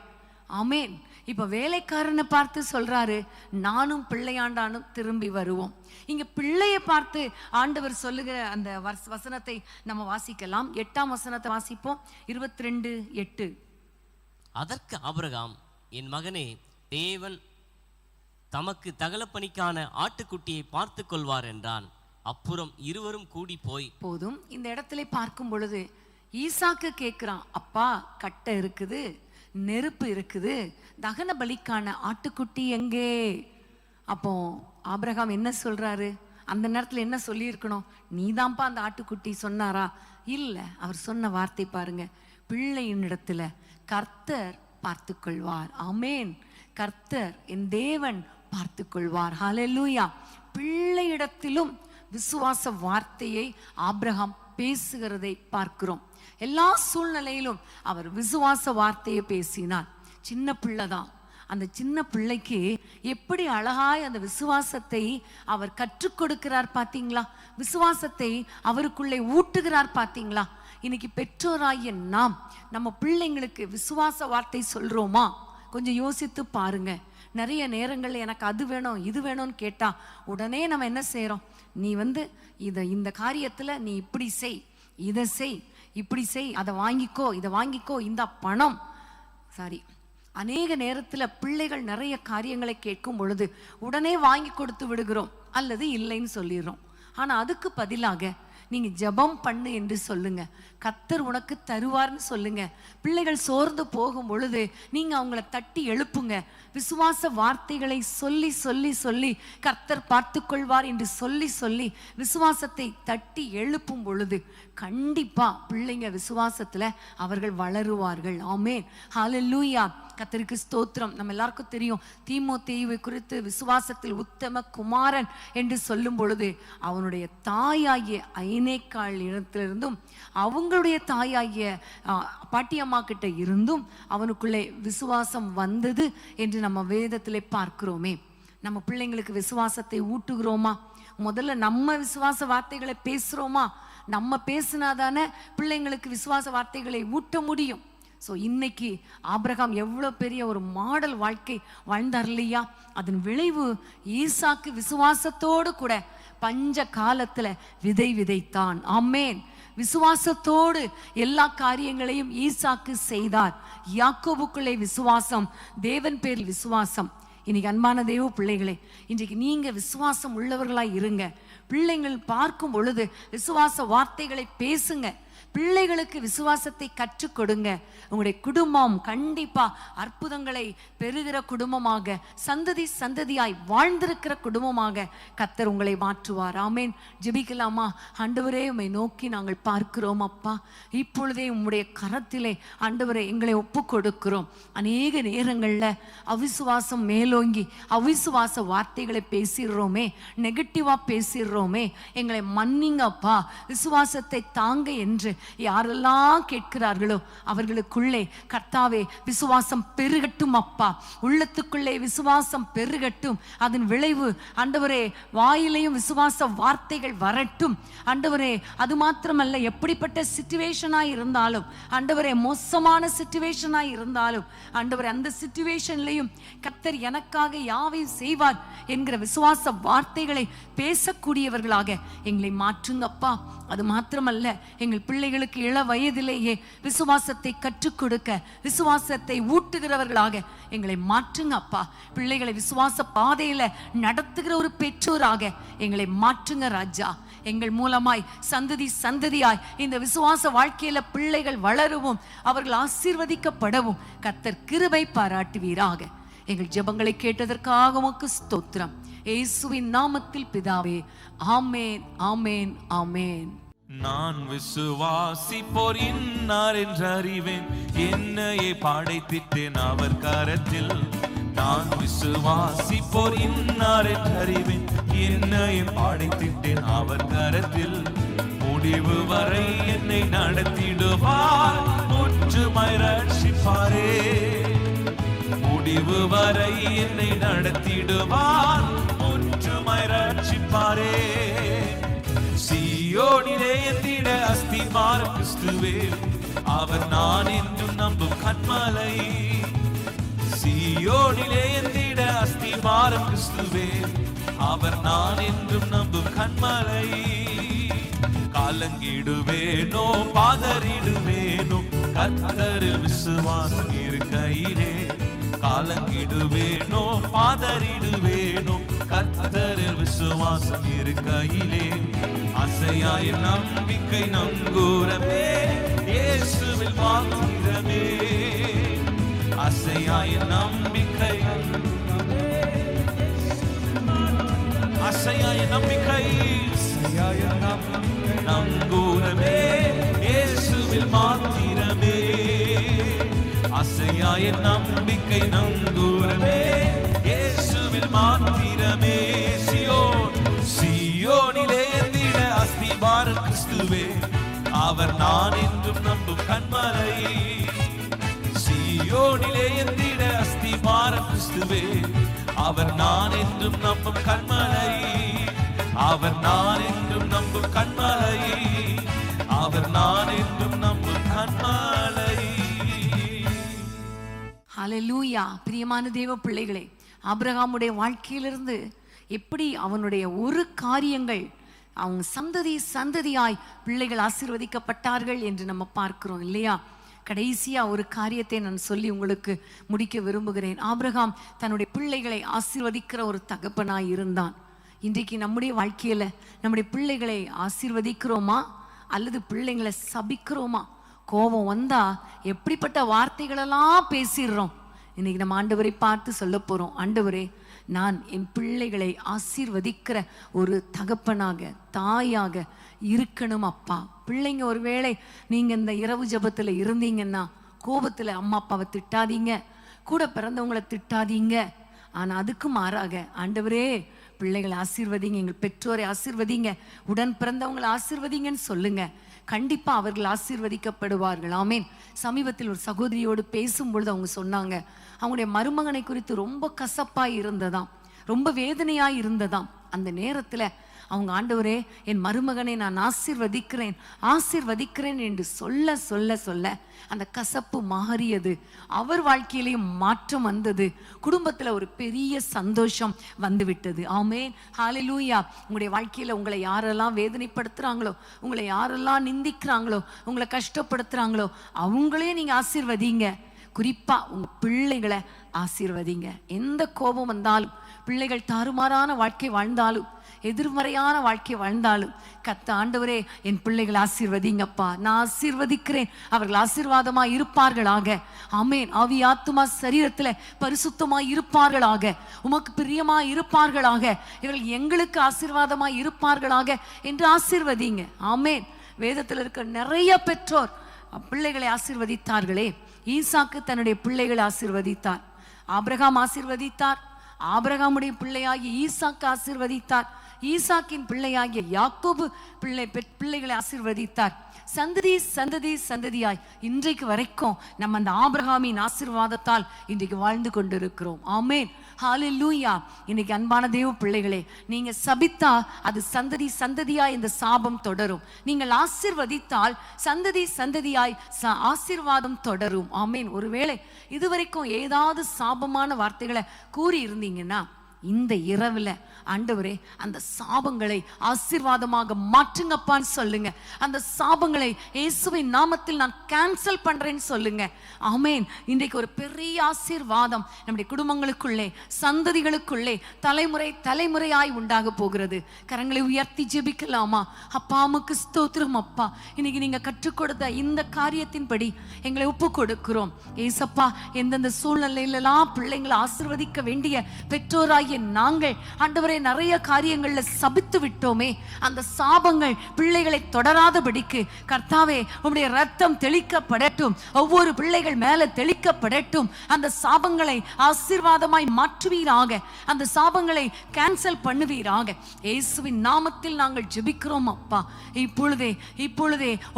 ஆமேன். இப்ப வேலைக்காரனை பார்த்து சொல்றாரு, நானும் பிள்ளையாண்டானும் திரும்பி வருவோம். இங்க பிள்ளையை பார்த்து ஆண்டவர் சொல்லுகிற அந்த வசனத்தை நம்ம வாசிக்கலாம். 8ஆம் வசனத்தை வாசிப்போம். 22:8.
அதற்கு ஆபிரகாம், என் மகனே, தேவன் தமக்கு தகலப்பணிக்கான ஆட்டுக்குட்டியை பார்த்து கொள்வார் என்றான். அப்புறம் இருவரும் கூடி போய்
போதும். இந்த இடத்துல பார்க்கும் பொழுது ஈசாக்கு கேட்கிறான், அப்பா கட்டை இருக்குது, நெருப்பு இருக்குது, தகன பலிக்கான ஆட்டுக்குட்டி எங்கே? அப்போ ஆபிரகாம் என்ன சொல்றாரு? அந்த நேரத்துல என்ன சொல்லி இருக்கணும்? நீதான்ப்பா அந்த ஆட்டுக்குட்டி சொன்னாரா? இல்ல. அவர் சொன்ன வார்த்தை பாருங்க, பிள்ளையினிடத்துல கர்த்தர் பார்த்து கொள்வார். ஆமேன். கர்த்தர் என் தேவன் பார்த்து கொள்வார். ஹல்லேலூயா. பிள்ளையிடத்திலும் விசுவாச வார்த்தையை ஆபிரகாம் பேசுகிறதை பார்க்கிறோம். எல்லா சூழ்நிலையிலும் அவர் விசுவாச வார்த்தையை பேசினார். சின்ன பிள்ளைதான். அந்த சின்ன பிள்ளைக்கு எப்படி அழகாய் அந்த விசுவாசத்தை அவர் கற்றுக் கொடுக்கிறார் பார்த்தீங்களா? விசுவாசத்தை அவருக்குள்ளே ஊட்டுகிறார் பார்த்தீங்களா? இன்னைக்கு பெற்றோராகிய நாம் நம்ம பிள்ளைங்களுக்கு விசுவாச வார்த்தை சொல்றோமா? கொஞ்சம் யோசித்து பாருங்க. நிறைய நேரங்கள் எனக்கு அது வேணும் இது வேணும்னு கேட்டா உடனே நம்ம என்ன செய்யறோம்? நீ இந்த காரியத்துல நீ இப்படி செய், இதை செய், இப்படி செய், அதை வாங்கிக்கோ, இதை வாங்கிக்கோ, இந்த பணம். சாரி, அநேக நேரத்துல பிள்ளைகள் நிறைய காரியங்களை கேட்கும் பொழுது உடனே வாங்கி கொடுத்து விடுகிறோம் அல்லது இல்லைன்னு சொல்லிடுறோம். ஆனா அதுக்கு பதிலாக நீங்க ஜெபம் பண்ணு என்று சொல்லுங்க. கர்த்தர் உனக்கு தருவார்னு சொல்லுங்க. பிள்ளைகள் சோர்ந்து போகும் பொழுது நீங்க அவங்கள தட்டி எழுப்புங்க. விசுவாச வார்த்தைகளை சொல்லி சொல்லி சொல்லி கர்த்தர் பார்த்து கொள்வார் என்று சொல்லி சொல்லி விசுவாசத்தை தட்டி எழுப்பும் பொழுது கண்டிப்பா பிள்ளைங்க விசுவாசத்துல அவர்கள் வளருவார்கள். ஆமென். ஹல்லேலூயா. கர்த்தருக்கு ஸ்தோத்திரம். நம்ம எல்லாருக்கும் தெரியும், தீமோத்தேயுவை குறித்து விசுவாசத்தில் உத்தம குமாரன் என்று சொல்லும் பொழுது அவனுடைய தாயாகிய ஐனேக்காள் இடத்திலிருந்தும் அவங்களுடைய தாயாகிய பாட்டியம்மா கிட்ட இருந்தும் அவனுக்குள்ளே விசுவாசம் வந்தது என்று நம்ம வேதத்திலே பார்க்கிறோமே. நம்ம பிள்ளைங்களுக்கு விசுவாசத்தை ஊட்டுகிறோமா? முதல்ல நம்ம விசுவாச வார்த்தைகளை பேசுறோமா? நம்ம பேசினாதானே பிள்ளைங்களுக்கு விசுவாச வார்த்தைகளை ஊட்ட முடியும். ஸோ இன்னைக்கு ஆபிரகாம் எவ்வளோ பெரிய ஒரு மாடல் வாழ்க்கை வாழ்ந்தார் இல்லையா? அதன் விளைவு ஈசாக்கு விசுவாசத்தோடு கூட பஞ்ச காலத்துல விதை விதைத்தான். ஆமேன். விசுவாசத்தோடு எல்லா காரியங்களையும் ஈசாக்கு செய்தார். யாக்கோபுக்குள்ளே விசுவாசம், தேவன் பேரில் விசுவாசம். இன்னைக்கு அன்பான தேவ பிள்ளைகளே, இன்றைக்கு நீங்க விசுவாசம் உள்ளவர்களாய் இருங்க. பிள்ளைங்கள் பார்க்கும் பொழுது விசுவாச வார்த்தைகளை பேசுங்க. பிள்ளைகளுக்கு விசுவாசத்தை கற்றுக் கொடுங்க. உங்களுடைய குடும்பம் கண்டிப்பா அற்புதங்களை பெறுகிற குடும்பமாக, சந்ததி சந்ததியாய் வாழ்ந்திருக்கிற குடும்பமாக கர்த்தர் உங்களை மாற்றுவார். ஆமேன். ஜெபிக்கலாமா? ஆண்டவரே, உம்மை நோக்கி நாங்கள் பார்க்கிறோம் அப்பா. இப்பொழுதே உம்முடைய கரத்திலே ஆண்டவரே எங்களை ஒப்பு கொடுக்கிறோம். அநேக நேரங்கள்ல அவிசுவாசம் மேலோங்கி அவிசுவாச வார்த்தைகளை பேசிடுறோமே, நெகட்டிவா பேசிடுறோமே. எங்களை மன்னிங்கப்பா. விசுவாசத்தை தாங்க என்ற என்று யாரெல்லாம் கேட்கிறார்களோ அவர்களுக்குள்ளே கர்த்தாவே விசுவாசம் பெருகட்டும் அப்பா. உள்ளத்துக்குள்ளே விசுவாசம் பெருகட்டும். அதன் விளைவு ஆண்டவரே வாயிலையும் விசுவாச வார்த்தைகள் வரட்டும் ஆண்டவரே. அது மாத்திரமல்ல, எப்படிப்பட்ட சிச்சுவேஷனாய் இருந்தாலும் ஆண்டவரே, மோசமான சிச்சுவேஷனாய் இருந்தாலும் ஆண்டவரே, அந்த சிச்சுவேஷன்லையும் கர்த்தர் எனக்காக யாவையும் செய்வார் என்கிற விசுவாச வார்த்தைகளை பேசக்கூடியவர்களாக எங்களை மாற்றுங்கப்பா. அது மாத்திரமல்ல, எங்கள் பிள்ளைகளுக்கு இள வயதிலேயே விசுவாசத்தை கற்றுக் கொடுக்க விசுவாசத்தை ஊட்டுகிறவர்களாக எங்களை மாற்றுங்க அப்பா. பிள்ளைகளை விசுவாச பாதையில நடத்துகிற ஒரு பெற்றோராக எங்களை மாற்றுங்க ராஜா. எங்கள் மூலமாய் சந்ததி சந்ததியாய் இந்த விசுவாச வாழ்க்கையில பிள்ளைகள் வளரவும் அவர்கள் ஆசீர்வதிக்கப்படவும் கர்த்தர் கிருபை பாராட்டுவீராக. எங்கள் ஜெபங்களை கேட்டதற்காக உமக்கு ஸ்தோத்திரம். இயேசுவின் நாமத்தில் பிதாவே, ஆமேன், ஆமேன், ஆமேன்.
நான் விசுவாசிப்போர் இன்னார் என்று அறிவேன், என்னையே படைத்திட்டேன் அவர் கரத்தில். நான் விசுவாசிப்போர் இன்னார் என்று அறிவேன், என்னையே படைத்திட்டேன் அவர் கரத்தில். முடிவு வரை என்னை நடத்திடுவார், முற்றுமாய் ரட்சிப்பாரே. முடிவு வரை என்னை நடத்திடுவார், முற்றுமாய் ரட்சிப்பாரே. சீயோனிலே எந்திட அஸ்திபாரம் கிறிஸ்துவே, அவர் நான் என்றும் நம்பும் கன்மலை. சீயோனிலே எந்திட அஸ்திபாரம் கிறிஸ்துவே, அவர் நான் என்றும் நம்பும் கன்மலை. காலங்கிடுவேனோ பாதறிடுவேனோ, கர்த்தரில் விசுவாசம் இருக்கையிலே. காலங்கிடுவேனோ பாதறிடுவேனோ, கர்த்தரில் விசுவாசம் இருக்கையிலே. அசையாய நம்பிக்கை நங்கூரமே, இயேசுவில் மாத்திரமே. அசையாய நம்பிக்கை, அசையாய நம்பிக்கை நங்கூரமே, இயேசுவில் மாத்திரமே. அசையாய நம்பிக்கை நங்கூரமே, இயேசுவில் மாத்திரமே. சீயோனிலே எந்திட அஸ்திபாரம் கிறிஸ்துவே, அவர் நான் என்றும் நம்பும் கன்மலை. சீயோனிலே எந்திட அஸ்திபாரம் கிறிஸ்துவே, அவர் நான் என்றும் நம்பும் கன்மலை. அவர் நான் என்றும் நம்பும் கன்மலை. அவர் நான் என்றும் நம்பும் கன்மலை.
ஹல்லேலூயா. பிரியமான தேவ பிள்ளைகளே, ஆபிரகாமுடைய வாழ்க்கையிலிருந்து எப்படி அவனுடைய ஒரு காரியங்கள் அவங்க சந்ததி சந்ததியாய் பிள்ளைகள் ஆசீர்வதிக்கப்பட்டார்கள் என்று நம்ம பார்க்கிறோம் இல்லையா? கடைசியா ஒரு காரியத்தை நான் சொல்லி உங்களுக்கு முடிக்க விரும்புகிறேன். ஆபிரகாம் தன்னுடைய பிள்ளைகளை ஆசீர்வதிக்கிற ஒரு தகப்பனாய் இருந்தான். இன்றைக்கு நம்முடைய வாழ்க்கையில நம்முடைய பிள்ளைகளை ஆசீர்வதிக்கிறோமா அல்லது பிள்ளைங்களை சபிக்கிறோமா? கோபம் வந்தா எப்படிப்பட்ட வார்த்தைகளெல்லாம் பேசிடுறோம். இன்னைக்கு நம்ம ஆண்டவரை பார்த்து சொல்ல போறோம், ஆண்டவரே, நான் என் பிள்ளைகளை ஆசீர்வதிக்கிற ஒரு தகப்பனாக தாயாக இருக்கணும் அப்பா. பிள்ளைங்க ஒருவேளை நீங்க இந்த இரவு ஜபத்துல இருந்தீங்கன்னா கோபத்துல அம்மா அப்பாவை திட்டாதீங்க, கூட பிறந்தவங்களை திட்டாதீங்க. ஆனா அதுக்கு மாறாக ஆண்டவரே பிள்ளைகளை ஆசீர்வதிங்க, எங்கள் பெற்றோரை ஆசீர்வதிங்க, உடன் பிறந்தவங்களை ஆசீர்வதிங்கன்னு சொல்லுங்க. கண்டிப்பா அவர்கள் ஆசீர்வதிக்கப்படுவார்கள். ஆமேன். சமீபத்தில் ஒரு சகோதரியோடு பேசும்பொழுது அவங்க சொன்னாங்க, அவங்களுடைய மருமகனை குறித்து ரொம்ப கசப்பாய் இருந்ததாம், ரொம்ப வேதனையாய் இருந்ததாம். அந்த நேரத்துல அவங்க ஆண்டவரே என் மருமகனை நான் ஆசீர்வதிக்கிறேன் என்று சொல்ல சொல்ல சொல்ல அந்த கசப்பு மாறியது. அவர் வாழ்க்கையிலையும் மாற்றம் வந்தது. குடும்பத்துல ஒரு பெரிய சந்தோஷம் வந்துவிட்டது. ஆமேன், ஹல்லேலூயா. உங்களுடைய வாழ்க்கையில உங்களை யாரெல்லாம் வேதனைப்படுத்துறாங்களோ, உங்களை யாரெல்லாம் நிந்திக்கிறாங்களோ, உங்களை கஷ்டப்படுத்துறாங்களோ அவங்களே நீங்க ஆசீர்வதிங்க. குறிப்பா உங்க பிள்ளைகளை ஆசீர்வதிங்க. எந்த கோபம் வந்தாலும், பிள்ளைகள் தாறுமாறான வாழ்க்கை வாழ்ந்தாலும், எதிர்மறையான வாழ்க்கை வாழ்ந்தாலும், கர்த்த ஆண்டவரே என் பிள்ளைகள் ஆசீர்வதிங்கப்பா, நான் ஆசீர்வதிக்கிறேன், அவர்கள் ஆசீர்வாதமா இருப்பார்களாக. ஆமேன். ஆவி ஆத்துமா சரீரத்துல பரிசுத்தமா இருப்பார்களாக, உமக்கு பிரியமா இருப்பார்களாக, இவர்கள் எங்களுக்கு ஆசீர்வாதமா இருப்பார்களாக என்று ஆசீர்வதிங்க. ஆமேன். வேதத்தில் இருக்க நிறைய பெற்றோர் பிள்ளைகளை ஆசீர்வதித்தார்களே. ஈசாக்கு தன்னுடைய பிள்ளைகளை ஆசீர்வதித்தார், ஆபிரகாம் ஆசீர்வதித்தார், ஆபிரகாமுடைய பிள்ளையாகி ஈசாக்கு ஆசீர்வதித்தார். ஈசாக்கின் பிள்ளையாகிய யாக்கோபு பிள்ளைகளை ஆசீர்வதித்தார். சந்ததி சந்ததி சந்ததியாய் இன்றைக்கு வரைக்கும் நம்ம அந்த ஆபிரகாமின் ஆசீர்வாதத்தால் இன்றைக்கு வாழ்ந்து கொண்டிருக்கிறோம். ஆமென், ஹல்லேலூயா. இன்னைக்கு அன்பான தேவ பிள்ளைகளே, நீங்க சபித்தா அது சந்ததி சந்ததியாய் இந்த சாபம் தொடரும். நீங்கள் ஆசீர்வதித்தால் சந்ததி சந்ததியாய் ஆசீர்வாதம் தொடரும். ஆமென். ஒருவேளை இதுவரைக்கும் ஏதாவது சாபமான வார்த்தைகளை கூறி இருந்தீங்கன்னா இந்த இரவுல ஆண்டவரே அந்த சாபங்களை ஆசீர்வாதமாக மாற்றுங்கப்பான்னு சொல்லுங்க. அந்த சாபங்களை இயேசுவின் நாமத்தில் நான் கேன்சல் பண்றேன்னு சொல்லுங்க. ஆமென். இன்றைக்கு ஒரு பெரிய ஆசீர்வாதம் நம்முடைய குடும்பங்களுக்குள்ளே, சந்ததிகளுக்குள்ளே தலைமுறை தலைமுறையாய் உண்டாக போகிறது. கரங்களை உயர்த்தி ஜெபிக்கலாமா? அப்பா, உமக்கு ஸ்தோத்திரம் அப்பா. இன்னைக்கு நீங்க கற்றுக் கொடுத்த இந்த காரியத்தின்படி எங்களை ஒப்பு கொடுக்கிறோம் ஏசப்பா. எந்தெந்த சூழ்நிலையிலெல்லாம் பிள்ளைங்களை ஆசீர்வதிக்க வேண்டிய பெற்றோராகிய நாங்கள் ஆண்டவரே நிறைய காரியங்கள்ல சபித்து விட்டோமே, அந்த சாபங்கள் பிள்ளைகளை தொடராதபடிக்கு கர்த்தாவே உம்முடைய ரத்தம் தெளிக்கப்படட்டும், ஒவ்வொரு பிள்ளைகள் மேல தெளிக்கப்படட்டும். அந்த சாபங்களை ஆசீர்வாதமாய் மாற்றுவீராக, அந்த சாபங்களை கேன்சல் பண்ணுவீராக. இயேசுவின் நாமத்தில் நாங்கள் ஜெபிக்கிறோம் அப்பா. இப்பொழுதே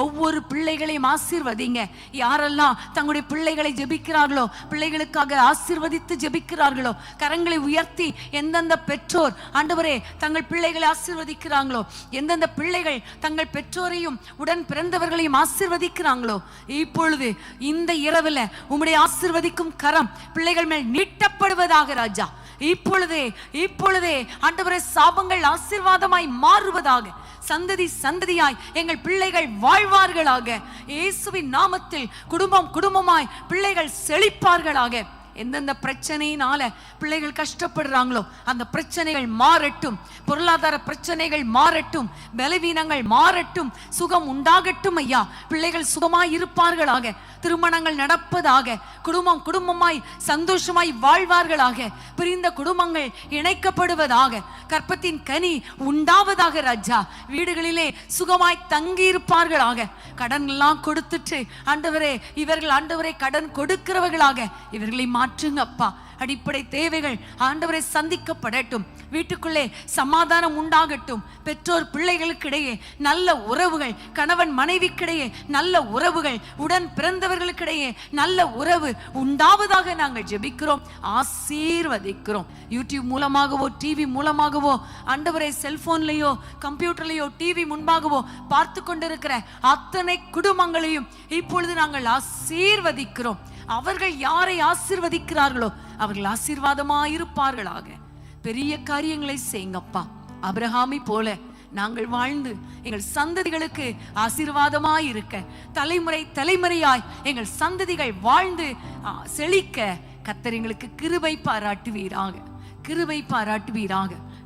ஒவ்வொரு பிள்ளைகளையும் ஆசீர்வதிங்க. யாரெல்லாம் தங்களுடைய பிள்ளைகளை ஜெபிக்கிறார்களோ, பிள்ளைகளுக்காக ஆசீர்வதித்து ஜெபிக்கிறார்களோ, கரங்களை உயர்த்தி எந்தெந்த பெற்றோர் ஆண்டவரே தங்கள் பிள்ளைகளை ஆசீர்வதிக்கிறாங்களோ, எந்தெந்த பிள்ளைகள் தங்கள் பெற்றோரையும் உடன் பிறந்தவர்களையும் ஆசீர்வதிக்கிறாங்களோ, இப்பொழுது இந்த இரவுல உம்முடைய ஆசீர்வதிக்கும் கரம் பிள்ளைகள் மேல் நீட்டப்படுவதாக ராஜா. இப்பொழுதே ஆண்டவரே சாபங்கள் ஆசீர்வாதமாய் மாறுவதாக. சந்ததி சந்ததியாய் எங்கள் பிள்ளைகள் வாழ்வார்களாக. இயேசுவின் நாமத்தில் குடும்பமாய் பிள்ளைகள் செழிப்பார்களாக. எந்தெந்த பிரச்சனையினால பிள்ளைகள் கஷ்டப்படுறாங்களோ அந்த பிரச்சனைகள் மாறட்டும், பொருளாதார பிரச்சனைகள் மாறட்டும், பலவீனங்கள் மாறட்டும், சுகம் உண்டாகட்டும் ஐயா. பிள்ளைகள் சுகமாய் இருப்பார்களாக, திருமணங்கள் நடப்பதாக, குடும்பமாய் சந்தோஷமாய் வாழ்வார்களாக, பிரிந்த குடும்பங்கள் இணைக்கப்படுவதாக, கற்பத்தின் கனி உண்டாவதாக ராஜா. வீடுகளிலே சுகமாய் தங்கி இருப்பார்களாக. கடன் எல்லாம் கொடுத்துட்டு ஆண்டவரே இவர்கள் ஆண்டவரை கடன் கொடுக்கிறவர்களாக இவர்களை மாற்றுங்க அப்பா. அடிப்படை தேவைகள் ஆண்டவரை சந்திக்கப்படட்டும். வீட்டுக்குள்ளே சமாதானம் உண்டாகட்டும். பெற்றோர் பிள்ளைகளுக்கிடையே நல்ல உறவுகள், கணவன் மனைவிக்கிடையே நல்ல உறவுகள், உடன் பிறந்தவர்களுக்கிடையே நல்ல உறவு உண்டாவதாக நாங்கள் ஜெபிக்கிறோம், ஆசீர்வதிக்கிறோம். யூடியூப் மூலமாகவோ டிவி மூலமாகவோ ஆண்டவரை செல்போன்லயோ கம்ப்யூட்டர்லயோ டிவி முன்பாகவோ பார்த்து கொண்டிருக்கிற அத்தனை குடும்பங்களையும் இப்பொழுது நாங்கள் ஆசீர்வதிக்கிறோம். அவர்கள் யாரை ஆசீர்வதிக்கிறார்களோ அவர்கள் ஆசீர்வாதமாயிருப்பார்களாக. பெரிய காரியங்களை செய்யுங்கப்பா. ஆபிரகாமை போல நாங்கள் வாழ்ந்து எங்கள் சந்ததிகளுக்கு ஆசீர்வாதமாயிருக்க, தலைமுறை தலைமுறையாய் எங்கள் சந்ததிகள் வாழ்ந்து செழிக்க கர்த்தர் எங்களுக்கு கிருபை பாராட்டுவீராக.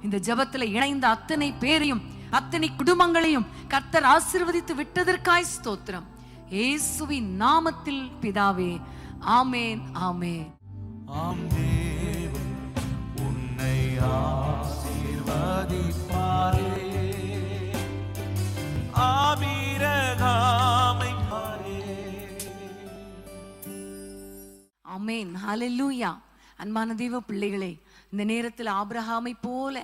இந்த ஜெபத்துல இணைந்த அத்தனை பேரையும் அத்தனை குடும்பங்களையும் கர்த்தர் ஆசீர்வதித்து விட்டதற்காய் ஸ்தோத்திரம். இயேசுவின் நாமத்தில் பிதாவே, ஆமென், ஆமென்.
உன்னை ஆசீர்வதிப்பாரே, ஆபிரகாமை பாரே.
ஆமென், ஹல்லேலூயா. அன்பான தேவ பிள்ளைகளே, இந்த நேரத்தில் ஆபிரகாமை போல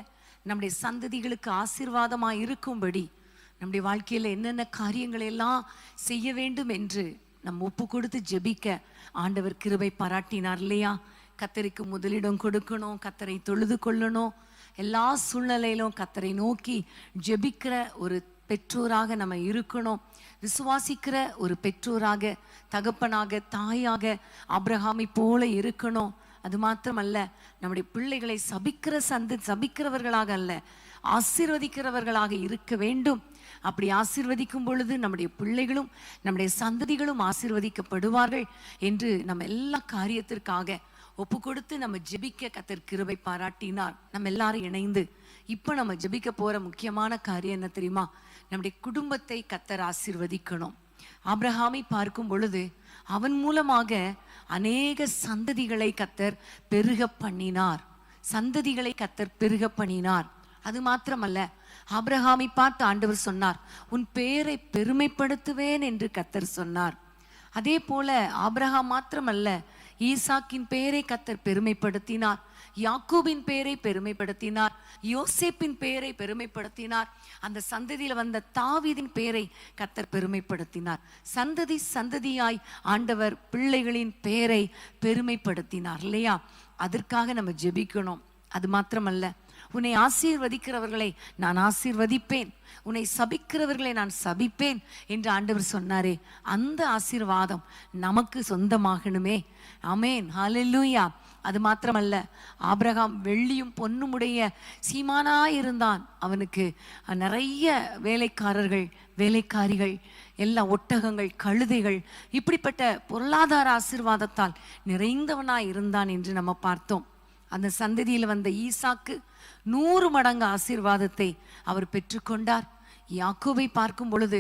நம்முடைய சந்ததிகளுக்கு ஆசீர்வாதமாய் இருக்கும்படி நம்முடைய வாழ்க்கையில என்னென்ன காரியங்களை எல்லாம் செய்ய வேண்டும் என்று நம்ம ஒப்பு கொடுத்து ஜெபிக்க ஆண்டவர் கிருபை பாராட்டினார் இல்லையா? கர்த்தருக்கு முதலிடம் கொடுக்கணும், கர்த்தரை தொழுது கொள்ளணும், எல்லா சூழ்நிலையிலும் கர்த்தரை நோக்கி ஜெபிக்கிற ஒரு பெற்றோராக நம்ம இருக்கணும். விசுவாசிக்கிற ஒரு பெற்றோராக, தகப்பனாக, தாயாக ஆபிரகாமை போல இருக்கணும். அது மாத்திரமல்ல, நம்முடைய பிள்ளைகளை சபிக்கிறவர்களாக அல்ல, ஆசீர்வதிக்கிறவர்களாக இருக்க வேண்டும். அப்படி ஆசீர்வதிக்கும் பொழுது நம்முடைய பிள்ளைகளும் நம்முடைய சந்ததிகளும் ஆசீர்வதிக்கப்படுவார்கள் என்று நம்ம எல்லா காரியத்திற்காக ஒப்பு கொடுத்து நம்ம ஜெபிக்க கர்த்தர் கிருபை பாராட்டினார். நம்ம எல்லாரும் இணைந்து இப்ப நம்ம ஜெபிக்க போற முக்கியமான காரியம் என்ன தெரியுமா? நம்முடைய குடும்பத்தை கர்த்தர் ஆசீர்வதிக்கணும். ஆபிரகாமை பார்க்கும் பொழுது அவன் மூலமாக அநேக சந்ததிகளை கர்த்தர் பெருக பண்ணினார். அது மாத்திரமல்ல, ஆபிரகாமை பார்த்து ஆண்டவர் சொன்னார், உன் பேரை பெருமைப்படுத்துவேன் என்று கர்த்தர் சொன்னார். அதே போல ஆபிரகாம் மாத்திரமல்ல, ஈசாக்கின் பேரை கர்த்தர் பெருமைப்படுத்தினார். யாக்கோபின் பெயரை பெருமைப்படுத்தினார், யோசேப்பின் பெயரை பெருமைப்படுத்தினார், அந்த சந்ததியில் வந்த தாவீதின் பெயரை கர்த்தர் பெருமைப்படுத்தினார். சந்ததி சந்ததியாய் ஆண்டவர் பிள்ளைகளின் பெயரை பெருமைப்படுத்தினார் இல்லையா? அதற்காக நம்ம ஜெபிக்கணும். அது மாத்திரமல்ல, உன்னை ஆசீர்வதிக்கிறவர்களை நான் ஆசீர்வதிப்பேன், உன்னை சபிக்கிறவர்களை நான் சபிப்பேன் என்று ஆண்டவர் சொன்னாரே, அந்த ஆசீர்வாதம் நமக்கு சொந்தமாகணுமே. ஆமென், ஹல்லேலூயா. அது மாத்திரமல்ல, ஆபிரகாம் வெள்ளியும் பொன்னுமுடைய சீமானாயிருந்தான். அவனுக்கு நிறைய வேலைக்காரர்கள், வேலைக்காரிகள், எல்லா ஒட்டகங்கள், கழுதைகள், இப்படிப்பட்ட பொருளாதார ஆசீர்வாதத்தால் நிறைந்தவனாய் இருந்தான் என்று நம்ம பார்த்தோம். அந்த சந்ததியில் வந்த ஈசாக்கு 100 மடங்கு ஆசீர்வாதத்தை அவர் பெற்றுக்கொண்டார். யாக்கோபை பார்க்கும் பொழுது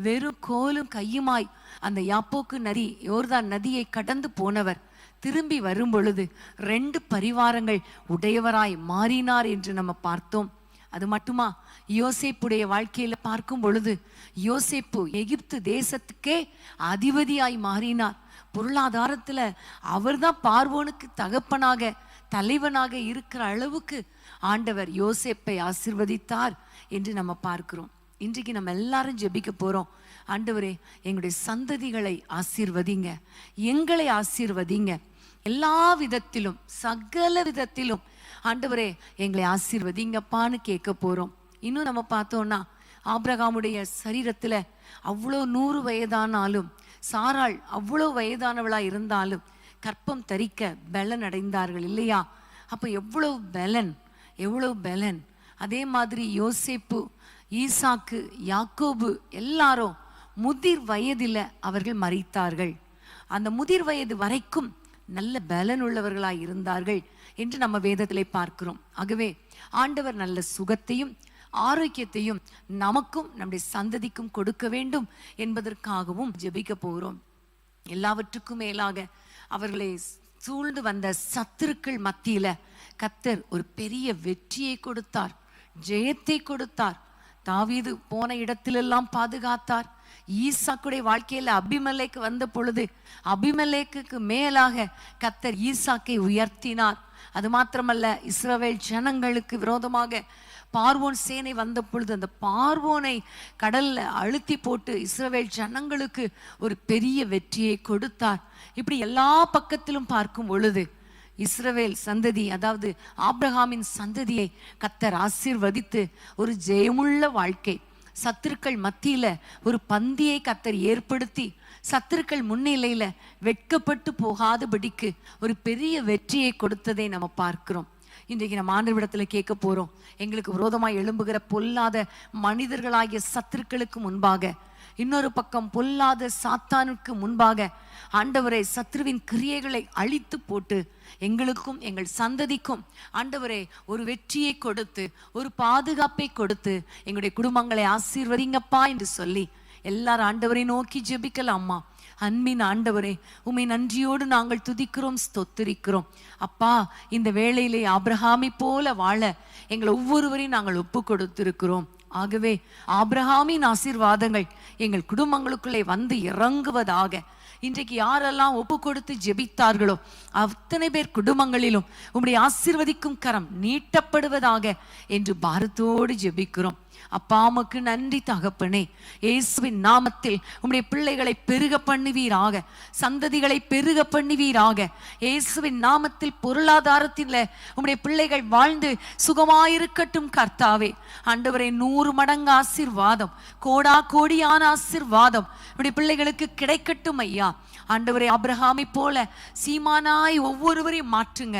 வெறும் கோலும் கையுமாய் அந்த யாப்போக்கு நதி, யோர்தான் நதியை கடந்து போனவர் திரும்பி வரும் பொழுது 2 பரிவாரங்கள் உடையவராய் மாறினார் என்று நம்ம பார்த்தோம். அது மட்டுமா, யோசேப்புடைய வாழ்க்கையில பார்க்கும் பொழுது யோசேப்பு எகிப்து தேசத்துக்கே அதிபதியாய் மாறினார். பொருளாதாரத்துல அவர்தான் பார்வோனுக்கு தகப்பனாக, தலைவனாக இருக்கிற அளவுக்கு ஆண்டவர் யோசேப்பை ஆசீர்வதித்தார் என்று நம்ம பார்க்கிறோம். இன்றைக்கு நம்ம எல்லாரும் ஜெபிக்க போறோம். ஆண்டவரே, எங்களுடைய சந்ததிகளை ஆசீர்வதிங்க, எங்களை ஆசீர்வதிங்க, எல்லா விதத்திலும் சகல விதத்திலும் ஆண்டவரே எங்களை ஆசீர்வதிங்கப்பான்னு கேட்க போறோம். இன்னும் நம்ம பார்த்தோம்னா, ஆபிரகாமுடைய சரீரத்துல அவ்வளோ 100 வயதானாலும், சாராள் அவ்வளோ வயதானவளா இருந்தாலும் கற்பம் தரிக்க பலன் அடைந்தார்கள் இல்லையா? அப்ப எவ்வளவு பலன், எவ்வளவு பலன். அதே மாதிரி யோசேப்பு, ஈசாக்கு, யாக்கோபு எல்லாரும் முதிர் வயதில அவர்கள் மரித்தார்கள். அந்த முதிர் வயது வரைக்கும் நல்ல பலன் உள்ளவர்களாய் இருந்தார்கள் என்று நம்ம வேதத்திலே பார்க்கிறோம். ஆகவே ஆண்டவர் நல்ல சுகத்தையும் ஆரோக்கியத்தையும் நமக்கும் நம்முடைய சந்ததிக்கும் கொடுக்க வேண்டும் என்பதற்காகவும் ஜெபிக்க போகிறோம். எல்லாவற்றுக்கும் மேலாக அவர்களை சூழ்ந்து வந்த சத்துருக்கள் மத்தியில கர்த்தர் ஒரு பெரிய வெற்றியை கொடுத்தார், ஜெயத்தை கொடுத்தார். தாவீது போன இடத்திலெல்லாம் பாதுகாத்தார். ஈசாக்குடைய வாழ்க்கையில அபிமெலேக்கு வந்த பொழுது அபிமெலேக்குக்கு மேலாக கர்த்தர் ஈசாக்கை உயர்த்தினார். அது மாத்திரமல்ல, இஸ்ரவேல் ஜனங்களுக்கு விரோதமாக பார்வோன் சேனை வந்த பொழுது அந்த பார்வோனை கடல்ல அழுத்தி போட்டு இஸ்ரவேல் ஜனங்களுக்கு ஒரு பெரிய வெற்றியை கொடுத்தார். இப்படி எல்லா பக்கத்திலும் பார்க்கும் பொழுது இஸ்ரவேல் சந்ததி, அதாவது ஆபிரகாமின் சந்ததியை கர்த்தர் ஆசீர்வதித்து ஒரு ஜெயமுள்ள வாழ்க்கை, சத்துருக்கள் மத்தியில ஒரு பந்தியை கர்த்தர் ஏற்படுத்தி சத்துருக்கள் முன்னிலையில வெட்கப்பட்டு போகாதபடிக்கு ஒரு பெரிய வெற்றியை கொடுத்ததை நம்ம பார்க்கிறோம். இன்றைக்கு நம்ம ஆண்டவரிடத்துல கேட்க போறோம். எங்களுக்கு விரோதமாய் எழும்புகிற பொல்லாத மனிதர்களாகிய சத்துருக்களுக்கு முன்பாக, இன்னொரு பக்கம் பொல்லாத சாத்தானுக்கு முன்பாக ஆண்டவரே சத்ருவின் கிரியைகளை அழித்து போட்டு எங்களுக்கும் எங்கள் சந்ததிக்கும் ஆண்டவரே ஒரு வெற்றியை கொடுத்து ஒரு பாதுகாப்பை கொடுத்து எங்களுடைய குடும்பங்களை ஆசீர்வதிங்கப்பா என்று சொல்லி எல்லாரும் ஆண்டவரை நோக்கி ஜெபிக்கலாமா. அன்பின் ஆண்டவரே, உம்மை நன்றியோடு நாங்கள் துதிக்கிறோம், ஸ்தோத்திரிக்கிறோம். அப்பா, இந்த வேளையிலே ஆபிரகாமை போல வாழ எங்களை ஒவ்வொருவரையும் நாங்கள் ஒப்பு கொடுத்திருக்கிறோம். ஆகவே ஆபிரகாமின் ஆசீர்வாதங்கள் எங்கள் குடும்பங்களுக்குள்ளே வந்து இறங்குவதாக. இன்றைக்கு யாரெல்லாம் ஒப்பு கொடுத்து ஜெபித்தார்களோ அத்தனை பேர் குடும்பங்களிலும் உம்முடைய ஆசீர்வதிக்கும் கரம் நீட்டப்படுவதாக என்று பாரத்தோடு ஜெபிக்கிறோம். அப்பா, உமக்கு நன்றி தகப்பனே. இயேசுவின் நாமத்தில் உம்முடைய பிள்ளைகளை பெருக பண்ணுவீராக, சந்ததிகளை பெருக பண்ணுவீராக. இயேசுவின் நாமத்தில் பொருளாதாரத்தில் உம்முடைய பிள்ளைகள் வாழ்ந்து சுகமாயிருக்கட்டும் கர்த்தாவே. ஆண்டவரே, 100 மடங்கு ஆசீர்வாதம், கோடா கோடியான ஆசீர்வாதம் உம்முடைய பிள்ளைகளுக்கு கிடைக்கட்டும் ஐயா. ஆண்டவரே, ஆபிரகாமை போல சீமானாய் ஒவ்வொருவரையும் மாற்றுங்க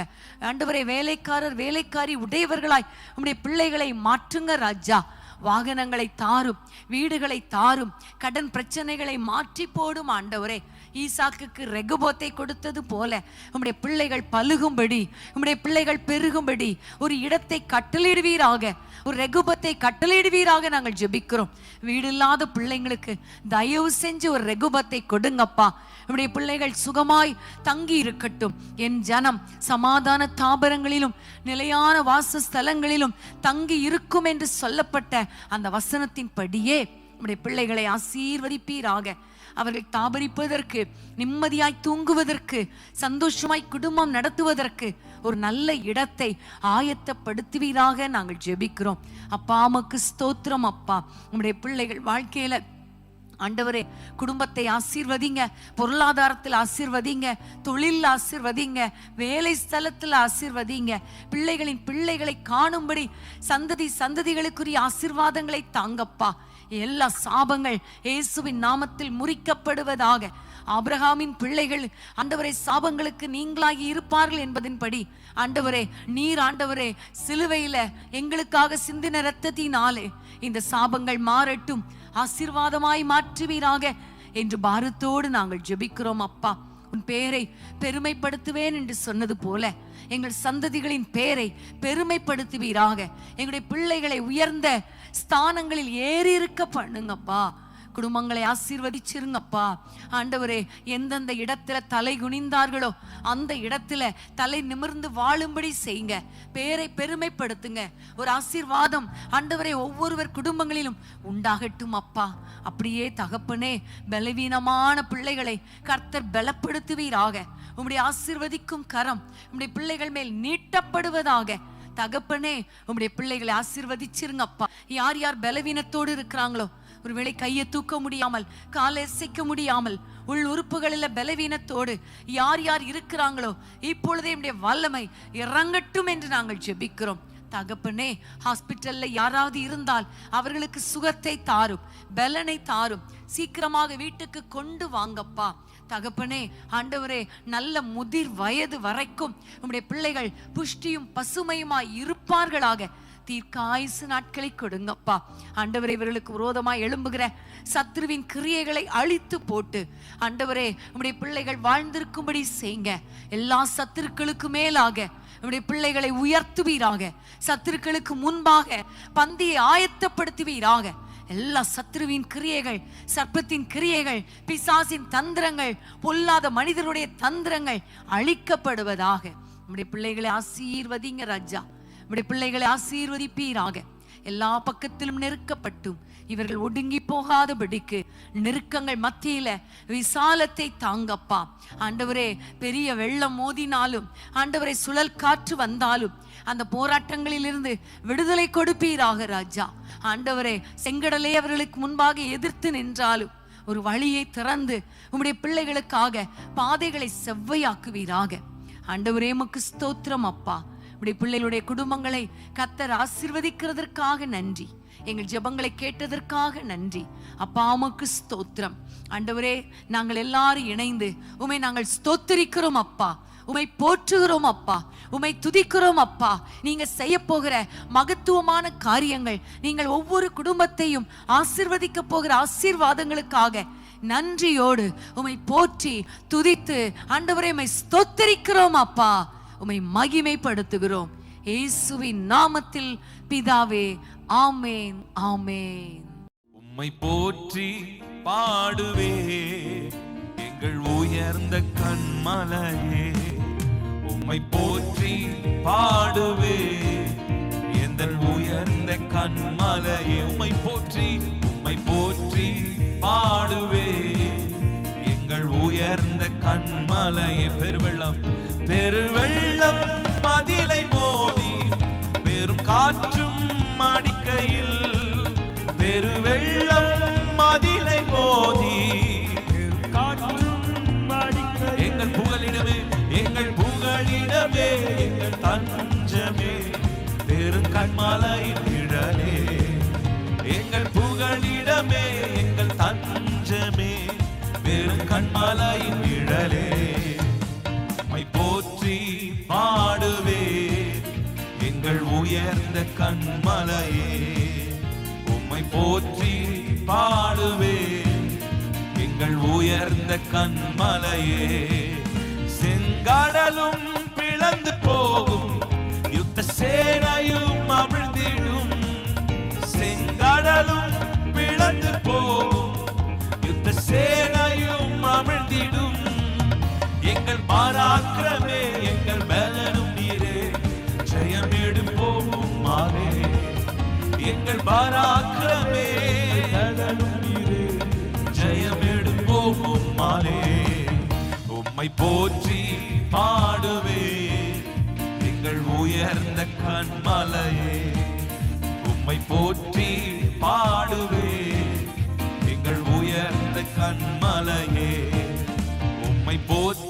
ஆண்டவரே. வேலைக்காரர் வேலைக்காரி உடையவர்களாய் உம்முடைய பிள்ளைகளை மாற்றுங்க ராஜா. வாகனங்களை தாரும், வீடுகளை தாரும், கடன் பிரச்சனைகளை மாற்றி போடும் ஆண்டவரே. ஈசாக்குக்கு ரெகோபோத்தை கொடுத்தது போல உம்முடைய பிள்ளைகள் பலுகும்படி, உம்முடைய பிள்ளைகள் பெருகும்படி ஒரு இடத்தை கட்டளையிடுவீராக, ஒரு ரெகோபத்தை கட்டளையிடுவீராக நாங்கள் ஜெபிக்கிறோம். வீடு இல்லாத பிள்ளைங்களுக்கு தயவு செஞ்சு ஒரு ரெகோபத்தை கொடுங்கப்பா. நம்முடைய பிள்ளைகள் சுகமாய் தங்கி இருக்கட்டும். என் ஜனம் சமாதான தாபரங்களிலும் நிலையான வாசஸ்தலங்களிலும் தங்கி இருக்கும் என்று சொல்லப்பட்ட அந்த வசனத்தின் படியே நம்முடைய பிள்ளைகளை ஆசீர்வதிப்பீராக. அவர்கள் தாபரிப்பதற்கு, நிம்மதியாய் தூங்குவதற்கு, சந்தோஷமாய் குடும்பம் நடத்துவதற்கு ஒரு நல்ல இடத்தை ஆயத்தப்படுத்துவீராக நாங்கள் ஜெபிக்கிறோம். அப்பா உமக்கு ஸ்தோத்திரம். அப்பா நம்முடைய பிள்ளைகள் வாழ்க்கையில ஆண்டவரே குடும்பத்தை ஆசீர்வதிங்க, பொருளாதாரத்தில் ஆசீர்வதிங்க, தொழில் ஆசீர்வதிங்க, வேலை ஸ்தலத்தில் ஆசீர்வதிங்க. பிள்ளைகளை காணும்படி சந்ததிகளுக்குரிய ஆசீர்வாதங்களை தாங்கப்பா. எல்லா சாபங்கள் இயேசுவின் நாமத்தில் முறிக்கப்படுவதாக. ஆபிரகாமின் பிள்ளைகள் ஆண்டவரே சாபங்களுக்கு நீங்களாகி இருப்பார்கள் என்பதின்படி ஆண்டவரே நீர் ஆண்டவரே சிலுவையில எங்களுக்காக சிந்தின இரத்தத்தினாலே இந்த சாபங்கள் மாறட்டும், ஆசீர்வாதமாய் மாற்றுவீராக என்று பாரத்தோடு நாங்கள் ஜெபிக்கிறோம். அப்பா உன் பேரை பெருமைப்படுத்துவேன் என்று சொன்னது போல எங்கள் சந்ததிகளின் பேரை பெருமைப்படுத்துவீராக. எங்களுடைய பிள்ளைகளை உயர்ந்த ஸ்தானங்களில் ஏறி இருக்க பண்ணுங்கப்பா. குடும்பங்களை ஆசீர்வதிச்சிருங்கப்பா. ஆண்டவரே எந்தெந்த இடத்துல தலை குனிந்தார்களோ அந்த இடத்துல தலை நிமிர்ந்து வாழும்படி செய்யுங்க. பேரை பெருமைப்படுத்துங்க. ஒரு ஆசீர்வாதம் ஆண்டவரே ஒவ்வொருவர் குடும்பங்களிலும் உண்டாகட்டும் அப்பா. அப்படியே தகப்பனே பலவீனமான பிள்ளைகளை கர்த்தர் பலப்படுத்துவீராக. உம்முடைய ஆசீர்வதிக்கும் கரம் உம்முடைய பிள்ளைகள் மேல் நீட்டப்படுவதாக. தகப்பனே உம்முடைய பிள்ளைகளை ஆசீர்வதிச்சிருங்கப்பா. யார் யார் பலவீனத்தோடு இருக்கிறாங்களோ, ஒருவேளை கையை தூக்க முடியாமல், காலை அசைக்க முடியாமல், உள் உறுப்புகளில் பலவீனத்தோடு யார் யார் இருக்கிறாங்களோ இப்பொழுதே நம்முடைய வல்லமை இறங்கட்டும் என்று நாங்கள் ஜெபிக்கிறோம். தகப்பனே ஹாஸ்பிட்டல்ல யாராவது இருந்தால் அவர்களுக்கு சுகத்தை தாரும், பலனை தாரும். சீக்கிரமாக வீட்டுக்கு கொண்டு வாங்கப்பா. தகப்பனே ஆண்டவரே நல்ல முதிர் வயது வரைக்கும் உம்முடைய பிள்ளைகள் புஷ்டியும் பசுமையுமாய் இருப்பார்களாக. தீர்க்காயுசு நாட்களை கொடுங்கப்பா. ஆண்டவரே இவர்களுக்கு விரோதமாய் எழும்புகிற சத்ருவின் கிரியைகளை அழித்து போட்டு ஆண்டவரே உம்முடைய பிள்ளைகள் வாழ்ந்திருக்கும்படி செய்யுங்க. எல்லா சத்துருக்களுக்கு மேலாக உம்முடைய பிள்ளைகளை உயர்த்துவீராக. சத்துருக்களுக்கு முன்பாக பந்தியை ஆயத்தப்படுத்துவீராக. எல்லா சத்ருவின் கிரியைகள், சர்ப்பத்தின் கிரியைகள், பிசாசின் தந்திரங்கள், பொல்லாத மனிதருடைய தந்திரங்கள் அழிக்கப்படுவதாக. நம்முடைய பிள்ளைகளை ஆசீர்வதிங்க ராஜா. நம்முடைய பிள்ளைகளை ஆசீர்வதிப்பீராக. எல்லா பக்கத்திலும் நெருக்கப்பட்டும் இவர்கள் ஒடுங்கி போகாதபடிக்கு நெருக்கங்கள் மத்தியில விசாலத்தை தாங்கப்பா. ஆண்டவரே பெரிய வெள்ளம் மோதினாலும், ஆண்டவரே சுழல் காற்று வந்தாலும் அந்த போராட்டங்களில் இருந்து விடுதலை கொடுப்பீராக ராஜா. ஆண்டவரே செங்கடலை அவர்களுக்கு முன்பாக எதிர்த்து நின்றாலும் ஒரு வழியை திறந்து உம்முடைய பிள்ளைகளுக்காக பாதைகளை செவ்வையாக்குவீராக. ஆண்டவரே உமக்கு ஸ்தோத்திரம் அப்பா. உம்முடைய பிள்ளைகளுடைய குடும்பங்களை கர்த்தர் ஆசீர்வதிக்கிறதற்காக நன்றி. எங்கள் ஜெபங்களை கேட்டதற்காக நன்றி அப்பா. உமக்கு ஸ்தோத்திரம். ஆண்டவரே நாங்கள் எல்லாரும் இணைந்து உம்மை நாங்கள் ஸ்தோத்திரிக்கிறோம் அப்பா. உம்மை போற்றுகிறோம் அப்பா. உம்மை துதிக்கிறோம் அப்பா. நீங்க செய்ய போகிற மகத்துவமான காரியங்கள், நீங்கள் ஒவ்வொரு குடும்பத்தையும் ஆசீர்வதிக்க போகிற ஆசீர்வாதங்களுக்காக நன்றியோடு உம்மை போற்றி துதித்து ஆண்டவரே உம்மை ஸ்தோத்திரிக்கிறோம் அப்பா. உம்மை மகிமைப்படுத்துகிறோம் இயேசுவின் நாமத்தில் பிதாவே. ஆமென், ஆமென்.
உம்மை போற்றி பாடுவே எங்கள் உயர்ந்த கன்மலையே. உம்மை போற்றி பாடுவே எங்கள் உயர்ந்த கன்மலையே. உம்மை போற்றி பாடுவே எங்கள் உயர்ந்த கன்மலையே. பெருவெள்ளம் மதிலை மோதி பெரும் காற்றும் அடிக்கையில், பெருவெள்ளம் மதிலை மோதி பெரும் காற்றும் அடிக்கையில், எங்கள் புகலிடமே எங்கள் தஞ்சமே பெரும் கன்மலையின் நிழலே. எங்கள் புகலிடமே எங்கள் தஞ்சமே பெரும் கன்மலையின் நிழலே. உம்மை போற்றி பாடுவே எங்கள் உயர்ந்த கன்மலையே. உம்மை போற்றி பாடுவே எங்கள் உயர்ந்த கன்மலையே. செங்கடலும் பிளந்து போகும், யுத்த சேனையும் அமிழ்ந்திடும். செங்கடலும் பிளந்து போகும், யுத்த சேனையும் அமிழ்ந்திடும். எங்கள் பராக்கிரமே எங்கள் பலனும் நீரே, ஜெயமேடும் போகும் மாறே. எங்கள் பராக்கிரமே பலனும் நீரே, ஜெயமேடும் போகும் உம்மை போற்றி பாடுவே எங்கள் உயர்ந்த கன்மலையே. உம்மை போற்றி பாடுவே எங்கள் உயர்ந்த கன்மலையே. உம்மை போற்றி